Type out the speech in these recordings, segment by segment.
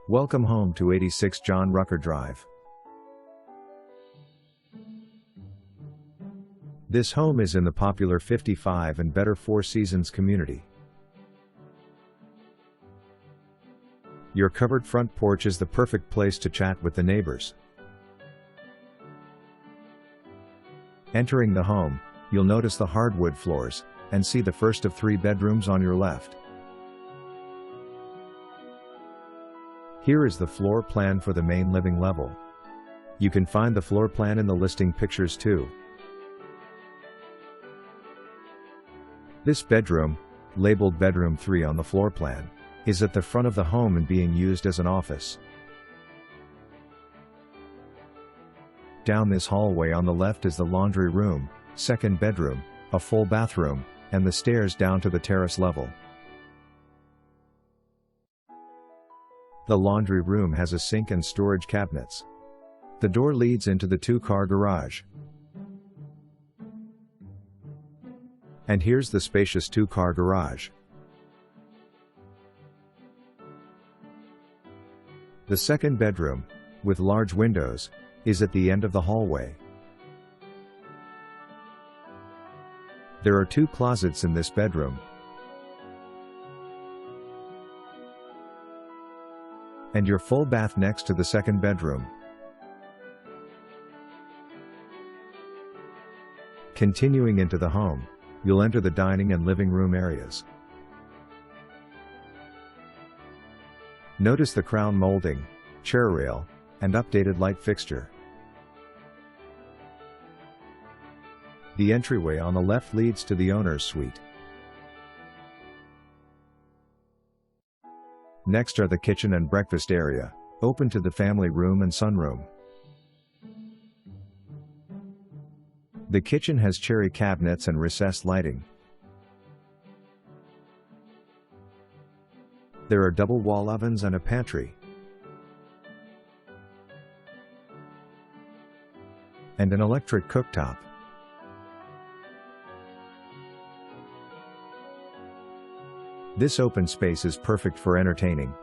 Welcome home to 86 John Rucker Drive. This home is in the popular 55 and better Four Seasons community. Your covered front porch is the perfect place to chat with the neighbors. Entering the home, you'll notice the hardwood floors, and see the first of 3 bedrooms on your left. Here is the floor plan for the main living level. You can find the floor plan in the listing pictures too. This bedroom, labeled bedroom 3 on the floor plan, is at the front of the home and being used as an office. Down this hallway on the left is the laundry room, second bedroom, a full bathroom, and the stairs down to the terrace level. The laundry room has a sink and storage cabinets. The door leads into the 2-car garage. And here's the spacious 2-car garage. The second bedroom, with large windows, is at the end of the hallway. There are 2 closets in this bedroom. And your full bath next to the second bedroom. Continuing into the home, you'll enter the dining and living room areas. Notice the crown molding, chair rail, and updated light fixture. The entryway on the left leads to the owner's suite. Next are the kitchen and breakfast area, open to the family room and sunroom. The kitchen has cherry cabinets and recessed lighting. There are double wall ovens and a pantry. And an electric cooktop. This open space is perfect for entertaining.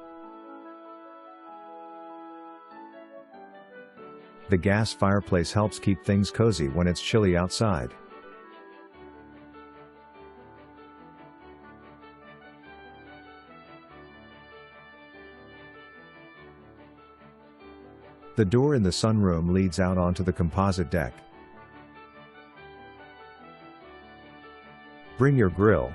The gas fireplace helps keep things cozy when it's chilly outside. The door in the sunroom leads out onto the composite deck. Bring your grill,